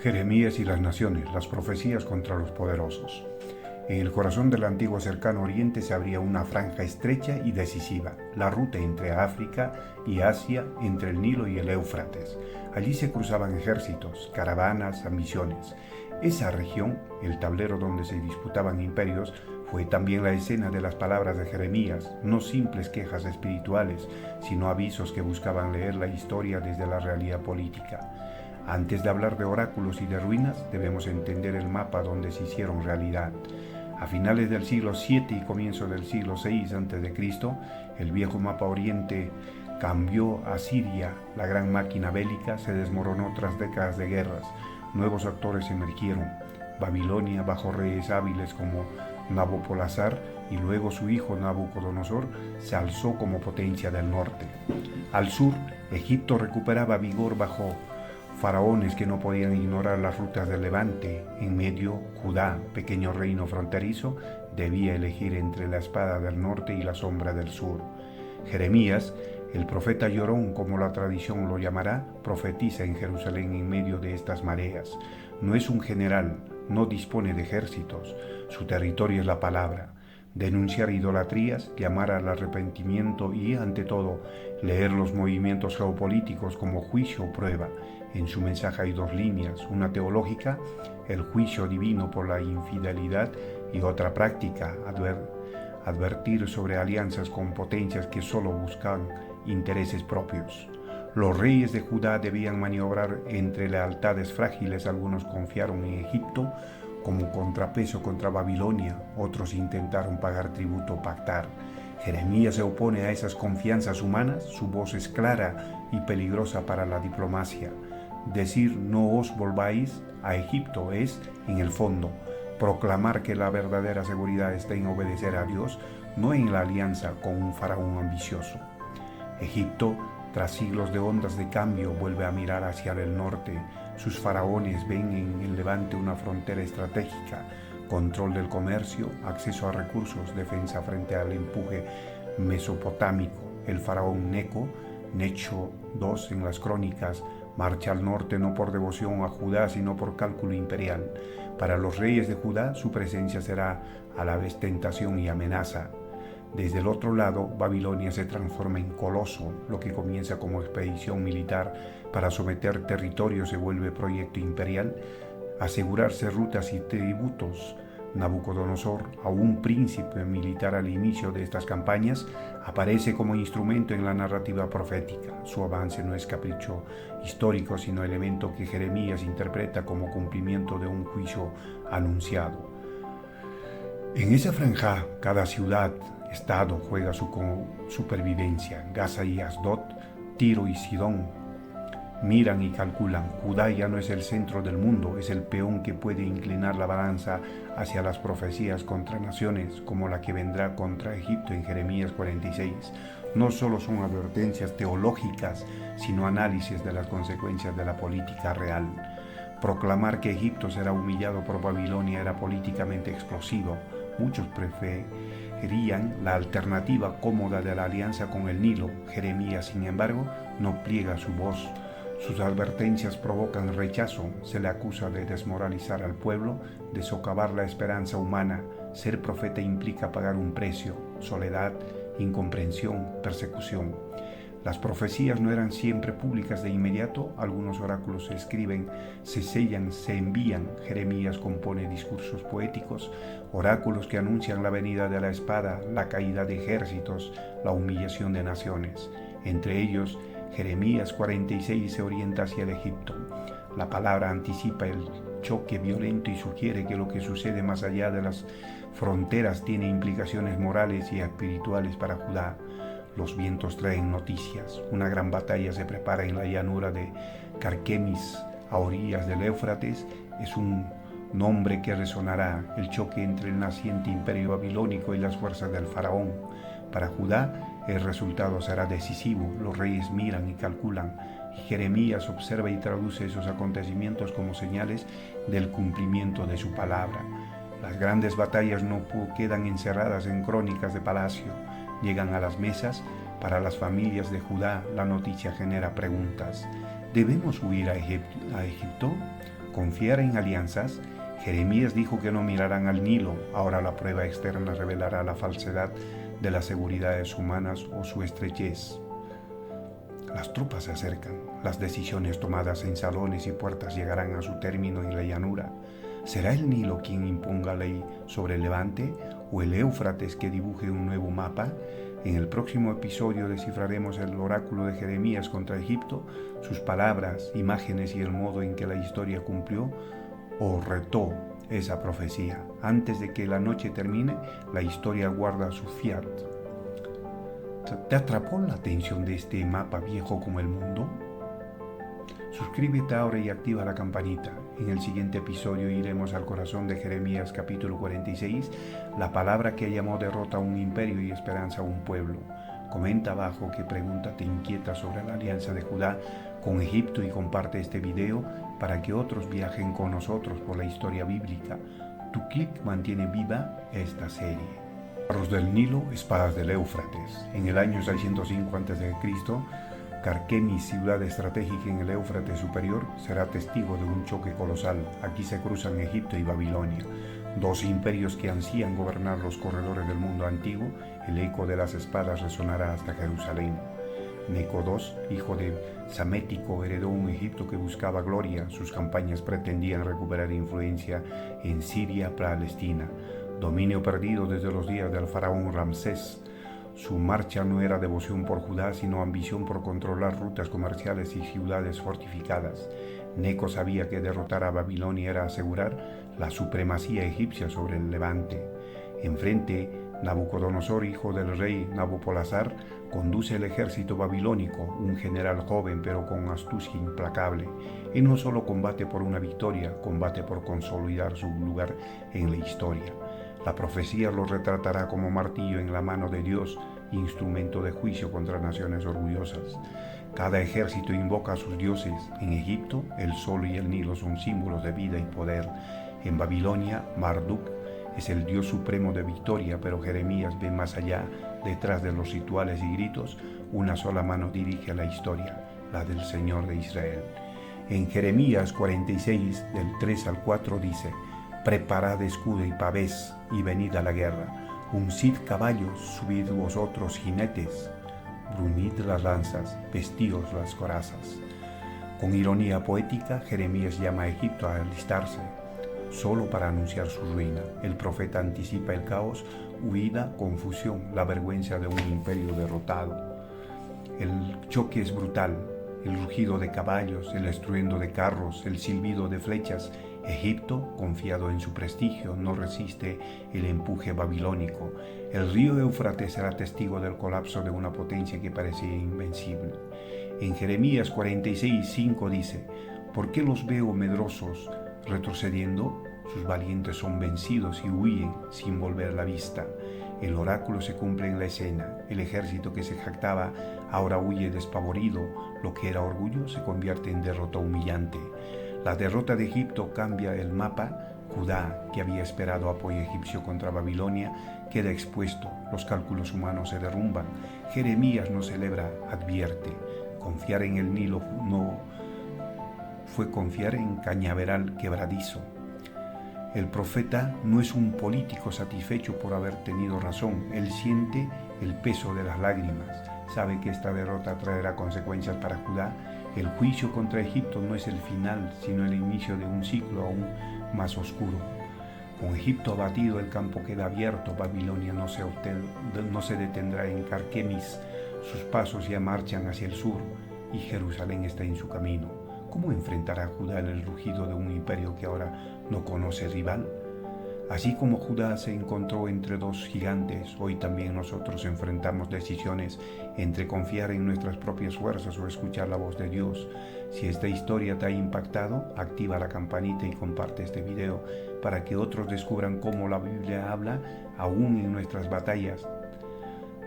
Jeremías y las naciones, las profecías contra los poderosos. En el corazón del antiguo cercano oriente se abría una franja estrecha y decisiva, la ruta entre África y Asia, entre el Nilo y el Éufrates. Allí se cruzaban ejércitos, caravanas, ambiciones. Esa región, el tablero donde se disputaban imperios, fue también la escena de las palabras de Jeremías, no simples quejas espirituales, sino avisos que buscaban leer la historia desde la realidad política. Antes de hablar de oráculos y de ruinas, debemos entender el mapa donde se hicieron realidad. A finales del siglo VII y comienzo del siglo VI a.C., el viejo mapa oriente cambió a Siria. La gran máquina bélica se desmoronó tras décadas de guerras. Nuevos actores emergieron. Babilonia, bajo reyes hábiles como Nabopolassar y luego su hijo Nabucodonosor, se alzó como potencia del norte. Al sur, Egipto recuperaba vigor bajo faraones que no podían ignorar las rutas del Levante. En medio, Judá, pequeño reino fronterizo, debía elegir entre la espada del norte y la sombra del sur. Jeremías, el profeta llorón, como la tradición lo llamará, profetiza en Jerusalén en medio de estas mareas. No es un general, no dispone de ejércitos, su territorio es la palabra. Denunciar idolatrías, llamar al arrepentimiento y, ante todo, leer los movimientos geopolíticos como juicio o prueba. En su mensaje hay dos líneas, una teológica, el juicio divino por la infidelidad, y otra práctica, advertir sobre alianzas con potencias que solo buscan intereses propios. Los reyes de Judá debían maniobrar entre lealtades frágiles. Algunos confiaron en Egipto como contrapeso contra Babilonia, otros intentaron pagar tributo o pactar. Jeremías se opone a esas confianzas humanas, su voz es clara y peligrosa para la diplomacia. Decir no os volváis a Egipto es, en el fondo, proclamar que la verdadera seguridad está en obedecer a Dios, no en la alianza con un faraón ambicioso. Egipto, tras siglos de ondas de cambio, vuelve a mirar hacia el norte. Sus faraones ven en el Levante una frontera estratégica, control del comercio, acceso a recursos, defensa frente al empuje mesopotámico. El faraón Necho II en las crónicas, marcha al norte no por devoción a Judá, sino por cálculo imperial. Para los reyes de Judá, su presencia será a la vez tentación y amenaza. Desde el otro lado, Babilonia se transforma en coloso. Lo que comienza como expedición militar para someter territorios se vuelve proyecto imperial. Asegurarse rutas y tributos. Nabucodonosor, aún príncipe militar al inicio de estas campañas, aparece como instrumento en la narrativa profética. Su avance no es capricho histórico, sino elemento que Jeremías interpreta como cumplimiento de un juicio anunciado. En esa franja, cada ciudad, estado juega su supervivencia. Gaza y Asdod, Tiro y Sidón miran y calculan. Judá ya no es el centro del mundo, es el peón que puede inclinar la balanza hacia las profecías contra naciones, como la que vendrá contra Egipto en Jeremías 46. No solo son advertencias teológicas, sino análisis de las consecuencias de la política real. Proclamar que Egipto será humillado por Babilonia era políticamente explosivo. Muchos preferían la alternativa cómoda de la alianza con el Nilo. Jeremías, sin embargo, no pliega su voz. Sus advertencias provocan rechazo. Se le acusa de desmoralizar al pueblo, de socavar la esperanza humana. Ser profeta implica pagar un precio: soledad, incomprensión, persecución. Las profecías no eran siempre públicas de inmediato. Algunos oráculos se escriben, se sellan, se envían. Jeremías compone discursos poéticos, oráculos que anuncian la venida de la espada, la caída de ejércitos, la humillación de naciones. Entre ellos, Jeremías 46 se orienta hacia el Egipto. La palabra anticipa el choque violento y sugiere que lo que sucede más allá de las fronteras tiene implicaciones morales y espirituales para Judá. Los vientos traen noticias. Una gran batalla se prepara en la llanura de Carquemis, a orillas del Éufrates. Es un nombre que resonará: el choque entre el naciente imperio babilónico y las fuerzas del faraón. Para Judá, el resultado será decisivo. Los reyes miran y calculan. Jeremías observa y traduce esos acontecimientos como señales del cumplimiento de su palabra. Las grandes batallas no quedan encerradas en crónicas de palacio, llegan a las mesas. Para las familias de Judá, la noticia genera preguntas. ¿Debemos huir a Egipto? Confiar en alianzas. Jeremías dijo que no mirarán al Nilo. Ahora la prueba externa revelará la falsedad de las seguridades humanas o su estrechez. Las tropas se acercan. Las decisiones tomadas en salones y puertas llegarán a su término en la llanura. ¿Será el Nilo quien imponga ley sobre el Levante o el Éufrates que dibuje un nuevo mapa? En el próximo episodio descifraremos el oráculo de Jeremías contra Egipto, sus palabras, imágenes y el modo en que la historia cumplió o retó esa profecía. Antes de que la noche termine, la historia guarda su fiat. ¿Te atrapó la atención de este mapa viejo como el mundo? Suscríbete ahora y activa la campanita. En el siguiente episodio iremos al corazón de Jeremías capítulo 46, la palabra que llamó derrota a un imperio y esperanza a un pueblo. Comenta abajo qué pregunta te inquieta sobre la alianza de Judá con Egipto y comparte este video para que otros viajen con nosotros por la historia bíblica. Tu clic mantiene viva esta serie. Carros del Nilo, espadas del Éufrates. En el año 605 a.C., Carquemis, ciudad estratégica en el Éufrates superior, será testigo de un choque colosal. Aquí se cruzan Egipto y Babilonia, dos imperios que ansían gobernar los corredores del mundo antiguo. El eco de las espadas resonará hasta Jerusalén. Neco II, hijo de Psamético, heredó un Egipto que buscaba gloria. Sus campañas pretendían recuperar influencia en Siria, Palestina, dominio perdido desde los días del faraón Ramsés. Su marcha no era devoción por Judá, sino ambición por controlar rutas comerciales y ciudades fortificadas. Neco sabía que derrotar a Babilonia era asegurar la supremacía egipcia sobre el Levante. Enfrente, Nabucodonosor, hijo del rey Nabopolassar, conduce el ejército babilónico, un general joven pero con astucia implacable. Y no solo combate por una victoria, combate por consolidar su lugar en la historia. La profecía lo retratará como martillo en la mano de Dios, instrumento de juicio contra naciones orgullosas. Cada ejército invoca a sus dioses. En Egipto, el sol y el Nilo son símbolos de vida y poder. En Babilonia, Marduk es el dios supremo de victoria, pero Jeremías ve más allá. Detrás de los rituales y gritos, una sola mano dirige la historia, la del Señor de Israel. En Jeremías 46, del 3 al 4 dice: Preparad escudo y pavés, y venid a la guerra. Uncid caballos, subid vosotros jinetes. Bruñid las lanzas, vestíos las corazas. Con ironía poética, Jeremías llama a Egipto a alistarse, solo para anunciar su ruina. El profeta anticipa el caos, huida, confusión, la vergüenza de un imperio derrotado. El choque es brutal, el rugido de caballos, el estruendo de carros, el silbido de flechas. Egipto, confiado en su prestigio, no resiste el empuje babilónico. El río Éufrates será testigo del colapso de una potencia que parecía invencible. En Jeremías 46:5 dice: ¿Por qué los veo medrosos retrocediendo? Sus valientes son vencidos y huyen sin volver la vista. El oráculo se cumple en la escena. El ejército que se jactaba ahora huye despavorido. Lo que era orgullo se convierte en derrota humillante. La derrota de Egipto cambia el mapa. Judá, que había esperado apoyo egipcio contra Babilonia, queda expuesto. Los cálculos humanos se derrumban. Jeremías no celebra, advierte. Confiar en el Nilo no fue confiar en cañaveral quebradizo. El profeta no es un político satisfecho por haber tenido razón. Él siente el peso de las lágrimas. Sabe que esta derrota traerá consecuencias para Judá. El juicio contra Egipto no es el final, sino el inicio de un ciclo aún más oscuro. Con Egipto abatido, el campo queda abierto. Babilonia no se detendrá en Carquemis. Sus pasos ya marchan hacia el sur y Jerusalén está en su camino. ¿Cómo enfrentará Judá el rugido de un imperio que ahora no conoce rival? Así como Judá se encontró entre dos gigantes, hoy también nosotros enfrentamos decisiones entre confiar en nuestras propias fuerzas o escuchar la voz de Dios. Si esta historia te ha impactado, activa la campanita y comparte este video para que otros descubran cómo la Biblia habla aún en nuestras batallas.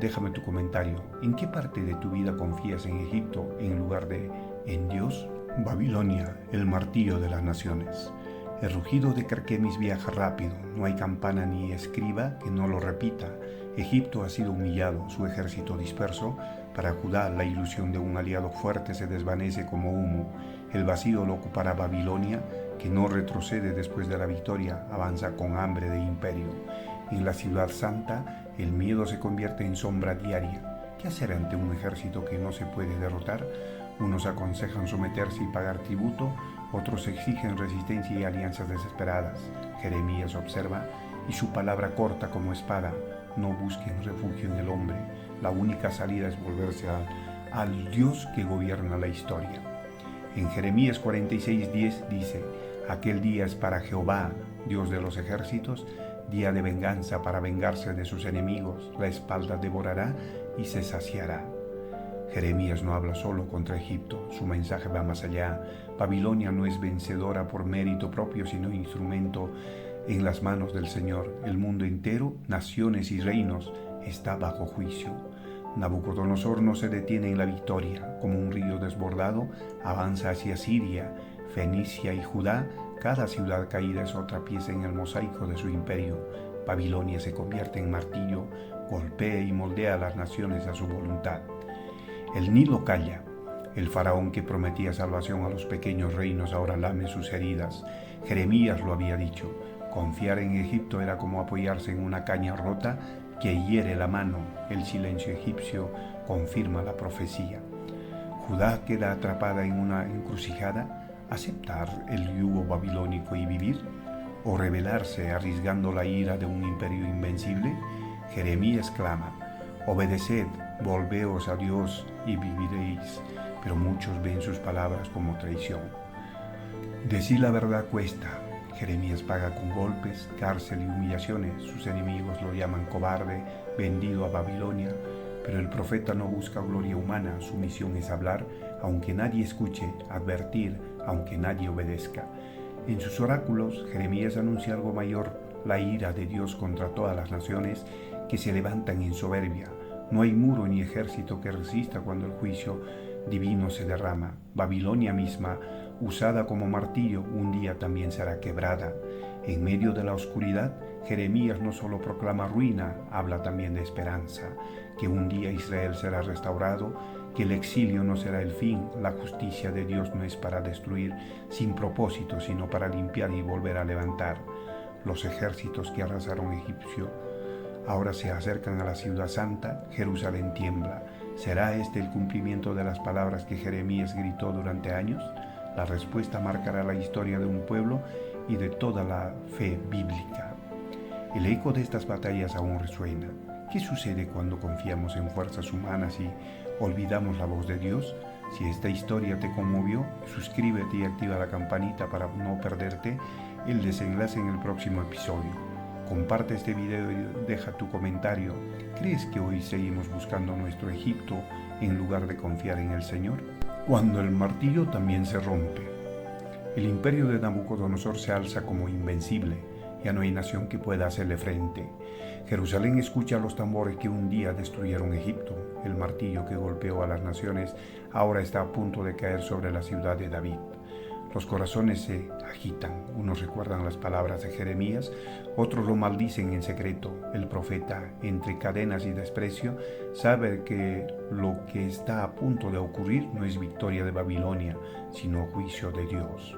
Déjame tu comentario. ¿En qué parte de tu vida confías en Egipto en lugar de en Dios? Babilonia, el martillo de las naciones. El rugido de Carquemis viaja rápido, no hay campana ni escriba que no lo repita. Egipto ha sido humillado, su ejército disperso. Para Judá, la ilusión de un aliado fuerte se desvanece como humo. El vacío lo ocupará Babilonia, que no retrocede después de la victoria, avanza con hambre de imperio. En la ciudad santa, el miedo se convierte en sombra diaria. ¿Qué hacer ante un ejército que no se puede derrotar? Unos aconsejan someterse y pagar tributo, otros exigen resistencia y alianzas desesperadas. Jeremías observa y su palabra corta como espada: no busquen refugio en el hombre, la única salida es volverse al Dios que gobierna la historia. En Jeremías 46:10 dice: aquel día es para Jehová, Dios de los ejércitos, día de venganza para vengarse de sus enemigos, la espalda devorará y se saciará. Jeremías no habla solo contra Egipto, su mensaje va más allá. Babilonia no es vencedora por mérito propio, sino instrumento en las manos del Señor. El mundo entero, naciones y reinos, está bajo juicio. Nabucodonosor no se detiene en la victoria. Como un río desbordado, avanza hacia Siria, Fenicia y Judá. Cada ciudad caída es otra pieza en el mosaico de su imperio. Babilonia se convierte en martillo, golpea y moldea a las naciones a su voluntad. El Nilo calla. El faraón que prometía salvación a los pequeños reinos ahora lame sus heridas. Jeremías lo había dicho: confiar en Egipto era como apoyarse en una caña rota que hiere la mano. El silencio egipcio confirma la profecía. Judá queda atrapada en una encrucijada: aceptar el yugo babilónico y vivir, o rebelarse arriesgando la ira de un imperio invencible. Jeremías clama: obedeced, volveos a Dios y viviréis. Pero muchos ven sus palabras como traición. Decir la verdad cuesta. Jeremías paga con golpes, cárcel y humillaciones. Sus enemigos lo llaman cobarde, vendido a Babilonia. Pero el profeta no busca gloria humana. Su misión es hablar, aunque nadie escuche; advertir, aunque nadie obedezca. En sus oráculos, Jeremías anuncia algo mayor: la ira de Dios contra todas las naciones que se levantan en soberbia. No hay muro ni ejército que resista cuando el juicio divino se derrama. Babilonia misma, usada como martillo, un día también será quebrada. En medio de la oscuridad, Jeremías no solo proclama ruina, habla también de esperanza, que un día Israel será restaurado, que el exilio no será el fin. La justicia de Dios no es para destruir sin propósito, sino para limpiar y volver a levantar. Los ejércitos que arrasaron Egipto ahora se acercan a la ciudad santa. Jerusalén tiembla. ¿Será este el cumplimiento de las palabras que Jeremías gritó durante años? La respuesta marcará la historia de un pueblo y de toda la fe bíblica. El eco de estas batallas aún resuena. ¿Qué sucede cuando confiamos en fuerzas humanas y olvidamos la voz de Dios? Si esta historia te conmovió, suscríbete y activa la campanita para no perderte el desenlace en el próximo episodio. Comparte este video y deja tu comentario. ¿Crees que hoy seguimos buscando nuestro Egipto en lugar de confiar en el Señor? Cuando el martillo también se rompe. El imperio de Nabucodonosor se alza como invencible. Ya no hay nación que pueda hacerle frente. Jerusalén escucha los tambores que un día destruyeron Egipto. El martillo que golpeó a las naciones ahora está a punto de caer sobre la ciudad de David. Los corazones se agitan. Unos recuerdan las palabras de Jeremías, otros lo maldicen en secreto. El profeta, entre cadenas y desprecio, sabe que lo que está a punto de ocurrir no es victoria de Babilonia, sino juicio de Dios.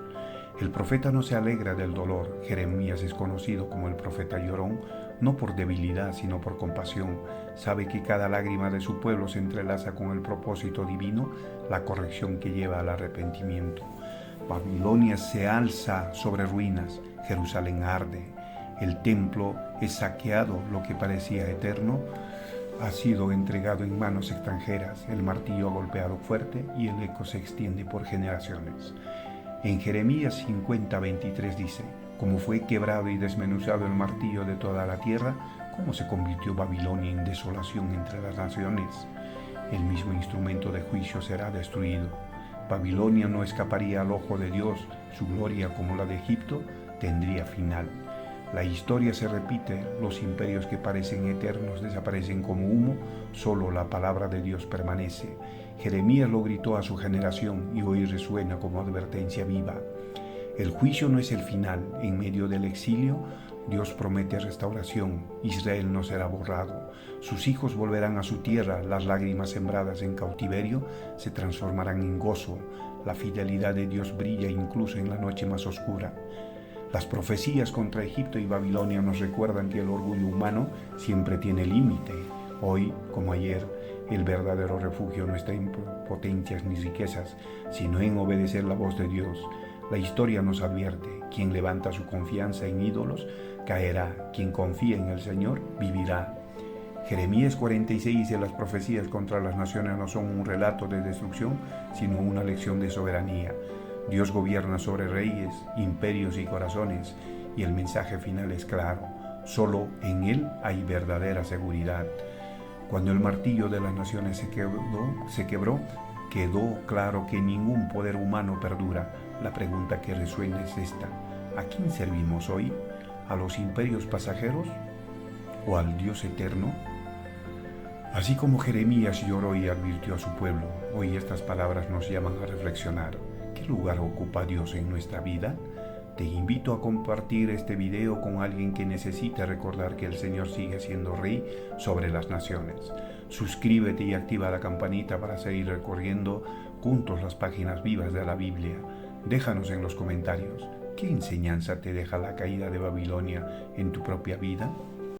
El profeta no se alegra del dolor. Jeremías es conocido como el profeta llorón, no por debilidad, sino por compasión. Sabe que cada lágrima de su pueblo se entrelaza con el propósito divino, la corrección que lleva al arrepentimiento. Babilonia se alza sobre ruinas, Jerusalén arde, el templo es saqueado, lo que parecía eterno ha sido entregado en manos extranjeras, el martillo ha golpeado fuerte y el eco se extiende por generaciones. En Jeremías 50:23 dice: como fue quebrado y desmenuzado el martillo de toda la tierra, ¿cómo se convirtió Babilonia en desolación entre las naciones? El mismo instrumento de juicio será destruido. Babilonia no escaparía al ojo de Dios. Su gloria, como la de Egipto, tendría final. La historia se repite. Los imperios que parecen eternos desaparecen como humo. Solo la palabra de Dios permanece. Jeremías lo gritó a su generación y hoy resuena como advertencia viva. El juicio no es el final. En medio del exilio, Dios promete restauración. Israel no será borrado. Sus hijos volverán a su tierra. Las lágrimas sembradas en cautiverio se transformarán en gozo. La fidelidad de Dios brilla incluso en la noche más oscura. Las profecías contra Egipto y Babilonia nos recuerdan que el orgullo humano siempre tiene límite. Hoy, como ayer, el verdadero refugio no está en potencias ni riquezas, sino en obedecer la voz de Dios. La historia nos advierte: quien levanta su confianza en ídolos caerá, quien confía en el Señor vivirá. Jeremías 46 dice: las profecías contra las naciones no son un relato de destrucción, sino una lección de soberanía. Dios gobierna sobre reyes, imperios y corazones, y el mensaje final es claro: solo en Él hay verdadera seguridad. Cuando el martillo de las naciones se quebró, quedó claro que ningún poder humano perdura. La pregunta que resuena es esta: ¿a quién servimos hoy? ¿A los imperios pasajeros o al Dios eterno? Así como Jeremías lloró y advirtió a su pueblo, hoy estas palabras nos llaman a reflexionar. ¿Qué lugar ocupa Dios en nuestra vida? Te invito a compartir este video con alguien que necesite recordar que el Señor sigue siendo Rey sobre las naciones. Suscríbete y activa la campanita para seguir recorriendo juntos las páginas vivas de la Biblia. Déjanos en los comentarios: ¿qué enseñanza te deja la caída de Babilonia en tu propia vida?